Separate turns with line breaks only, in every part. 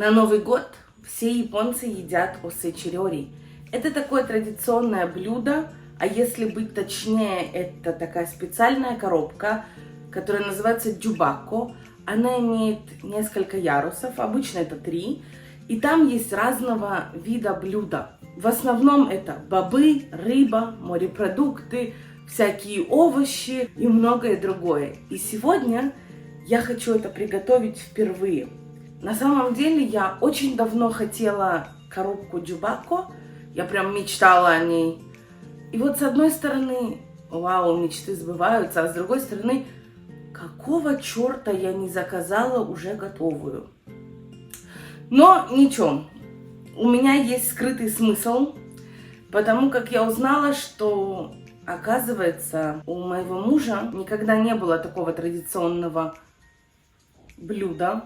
На Новый год все японцы едят осечирори. Это такое традиционное блюдо, а если быть точнее, это такая специальная коробка, которая называется джубако. Она имеет несколько ярусов, обычно это 3, и там есть разного вида блюда. В основном это бобы, рыба, морепродукты, всякие овощи и многое другое. И сегодня я хочу это приготовить впервые. На самом деле я очень давно хотела коробку джубако, я прям мечтала о ней. И вот с одной стороны, вау, мечты сбываются, а с другой стороны, какого черта я не заказала уже готовую? Но ничего, у меня есть скрытый смысл, потому как я узнала, что, оказывается, у моего мужа никогда не было такого традиционного блюда,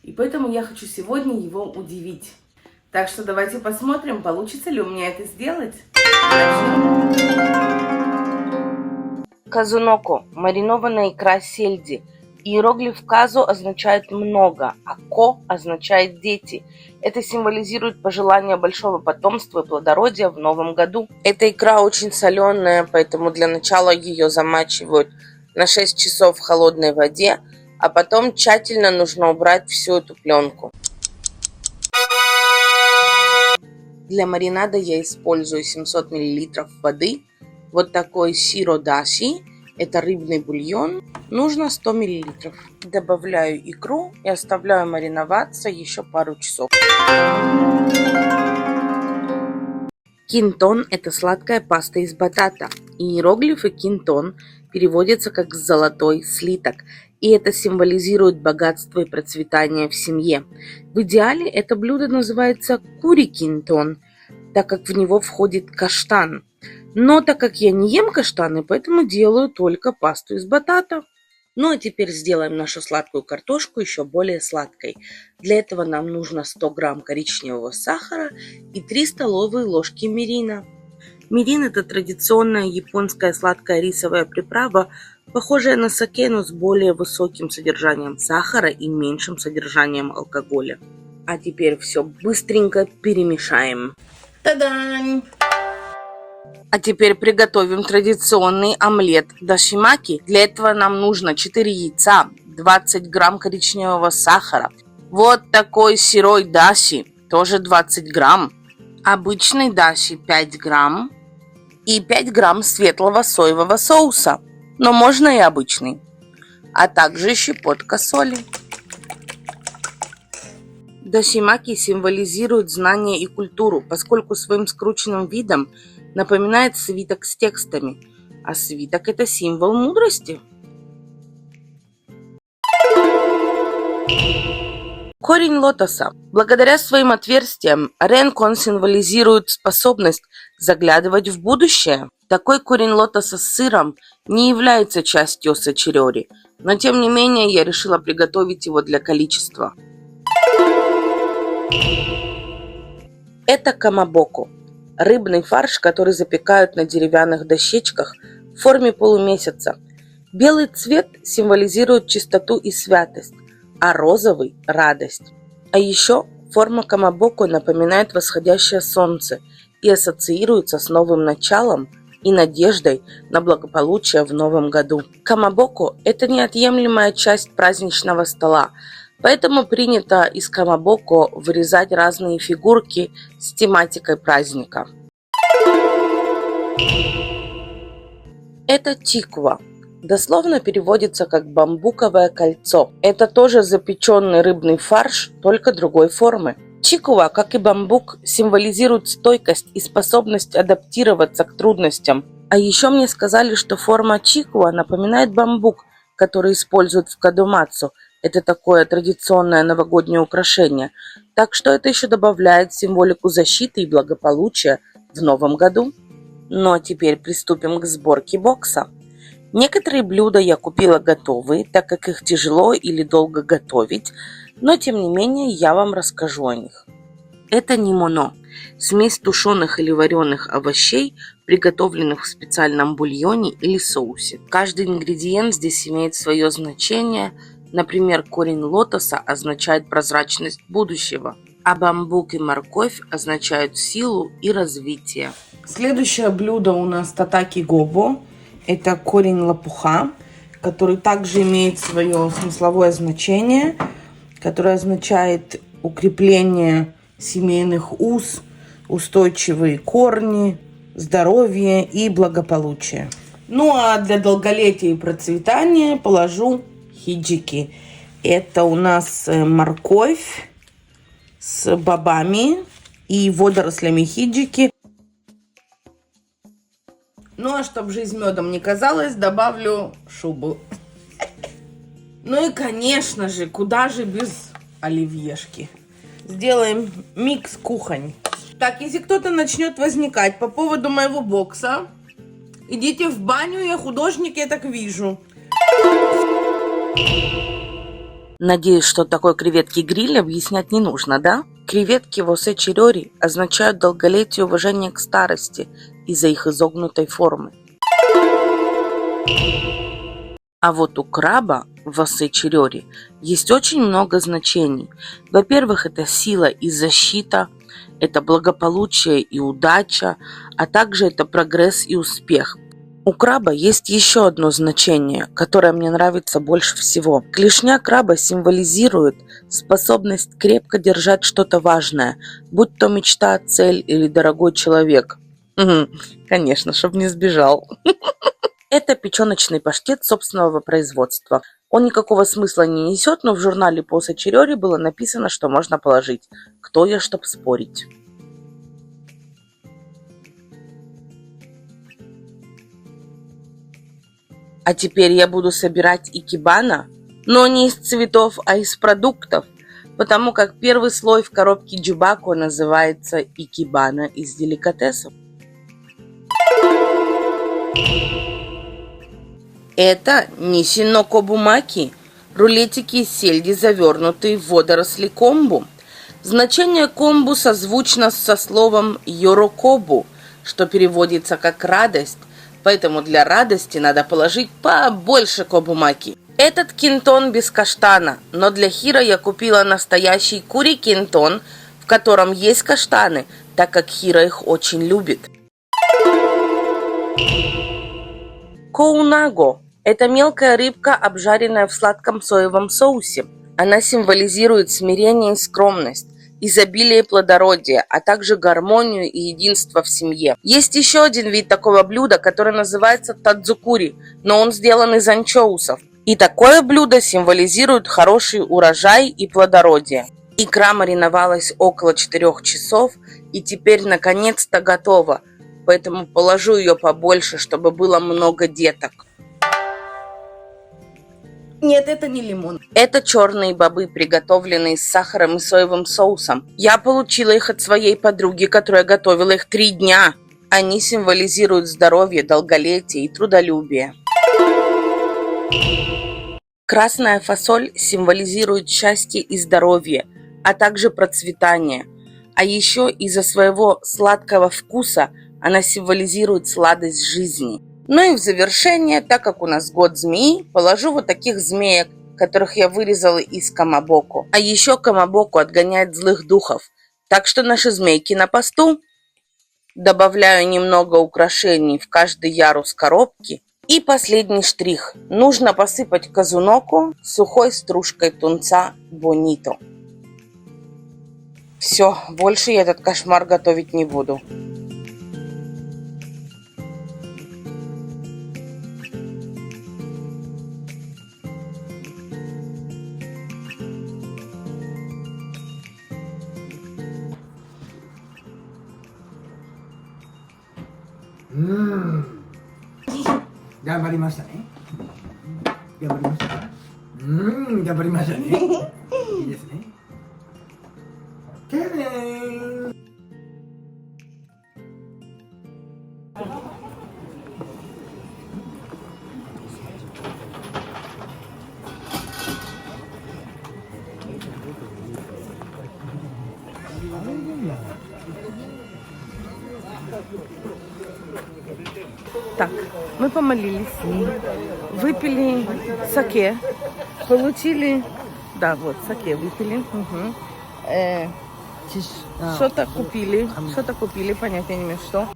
и поэтому я хочу сегодня его удивить. Так что давайте посмотрим, получится ли у меня это сделать.
Казуноко – маринованная икра сельди. Иероглиф казу означает много, а ко означает дети. Это символизирует пожелание большого потомства и плодородия в новом году. Эта икра очень соленая, поэтому для начала ее замачивают на 6 часов в холодной воде, а потом тщательно нужно убрать всю эту пленку. Для маринада я использую 700 мл воды. Вот такой сиро-даши, это рыбный бульон, нужно 100 мл. Добавляю икру и оставляю мариноваться еще пару часов. Кинтон – это сладкая паста из батата. Иероглифы кинтон переводятся как «золотой слиток», и это символизирует богатство и процветание в семье. В идеале это блюдо называется кури-кинтон, так как в него входит каштан. Но так как я не ем каштаны, поэтому делаю только пасту из батата. Ну а теперь сделаем нашу сладкую картошку еще более сладкой. Для этого нам нужно 100 грамм коричневого сахара и 3 столовые ложки мирина. Мирин – это традиционная японская сладкая рисовая приправа, похожая на саке, но с более высоким содержанием сахара и меньшим содержанием алкоголя. А теперь все быстренько перемешаем.
Та-дам!
А теперь приготовим традиционный омлет дашимаки. Для этого нам нужно 4 яйца, 20 грамм коричневого сахара, вот такой сырой даши, тоже 20 грамм, обычный даши 5 грамм и 5 грамм светлого соевого соуса, но можно и обычный, а также щепотка соли. Дашимаки символизирует знание и культуру, поскольку своим скрученным видом напоминает свиток с текстами, а свиток – это символ мудрости. Корень лотоса. Благодаря своим отверстиям ренкон символизирует способность заглядывать в будущее. Такой корень лотоса с сыром не является частью осечирори, но тем не менее я решила приготовить его для количества. Это камабоко. Рыбный фарш, который запекают на деревянных дощечках в форме полумесяца. Белый цвет символизирует чистоту и святость, а розовый – радость. А еще форма камабоко напоминает восходящее солнце и ассоциируется с новым началом и надеждой на благополучие в новом году. Камабоко – это неотъемлемая часть праздничного стола, поэтому принято из камабоко вырезать разные фигурки с тематикой праздника. Это тиква. Дословно переводится как бамбуковое кольцо. Это тоже запеченный рыбный фарш, только другой формы. Чиква, как и бамбук, символизирует стойкость и способность адаптироваться к трудностям. А еще мне сказали, что форма чиква напоминает бамбук, который используют в кадомацу. Это такое традиционное новогоднее украшение. Так что это еще добавляет символику защиты и благополучия в новом году. Ну а теперь приступим к сборке бокса. Некоторые блюда я купила готовые, так как их тяжело или долго готовить, но тем не менее я вам расскажу о них. Это нимоно – смесь тушеных или вареных овощей, приготовленных в специальном бульоне или соусе. Каждый ингредиент здесь имеет свое значение, Например, корень лотоса означает прозрачность будущего, а бамбук и морковь означают силу и развитие.
Следующее блюдо у нас татаки гобо. Это корень лопуха, который также имеет свое смысловое значение, которое означает укрепление семейных уз, устойчивые корни, здоровье и благополучие. Ну а для долголетия и процветания положу хиджики. Это у нас морковь с бобами и водорослями хиджики. Ну а чтобы жизнь медом не казалась, добавлю шубу. Ну и конечно же, куда же без оливьешки. Сделаем микс кухонь. Так, если кто-то начнет возникать по поводу моего бокса, идите в баню, я художник, я так вижу.
Надеюсь, что такой креветки гриль объяснять не нужно, да? Креветки в осе чирёри означают долголетие и уважение к старости из-за их изогнутой формы. А вот у краба в осе чирёри есть очень много значений. Во-первых, это сила и защита, это благополучие и удача, а также это прогресс и успех. У краба есть еще одно значение, которое мне нравится больше всего. Клешня краба символизирует способность крепко держать что-то важное, будь то мечта, цель или дорогой человек. Конечно, чтобы не сбежал. Это печеночный паштет собственного производства. Он никакого смысла не несет, но в журнале по осе чирёри было написано, что можно положить. Кто я, чтоб спорить? А теперь я буду собирать икебана, но не из цветов, а из продуктов, потому как первый слой в коробке джубако называется икебана из деликатесов. Это нисино кобумаки, рулетики из сельди, завернутые в водоросли комбу. Значение комбу созвучно со словом йорокобу, что переводится как радость, поэтому для радости надо положить побольше кобумаки. Этот кинтон без каштана, но для хиро я купила настоящий кури-кинтон, в котором есть каштаны, так как хиро их очень любит. Коунаго – это мелкая рыбка, обжаренная в сладком соевом соусе. Она символизирует смирение и скромность, изобилие и плодородие, а также гармонию и единство в семье. Есть еще один вид такого блюда, который называется тадзукури, но он сделан из анчоусов. И такое блюдо символизирует хороший урожай и плодородие. Икра мариновалась около 4 часов и теперь наконец-то готова, поэтому положу ее побольше, чтобы было много деток.
Нет, это не лимон.
Это черные бобы, приготовленные с сахаром и соевым соусом. Я получила их от своей подруги, которая готовила их 3 дня. Они символизируют здоровье, долголетие и трудолюбие. Красная фасоль символизирует счастье и здоровье, а также процветание. А еще из-за своего сладкого вкуса она символизирует сладость жизни. Ну и в завершение, так как у нас год змеи, положу вот таких змеек, которых я вырезала из камабоку. А еще камабоку отгоняет злых духов. Так что наши змейки на посту. Добавляю немного украшений в каждый ярус коробки. И последний штрих. Нужно посыпать казуноку сухой стружкой тунца бонито. Все, больше я этот кошмар готовить не буду.
頑張りましたね。頑張りましたか。頑張りましたね。いいですね。てーねー。
Так, мы помолились с ним. выпили саке, получили, да, вот саке выпили, что-то купили, понятия не имею что.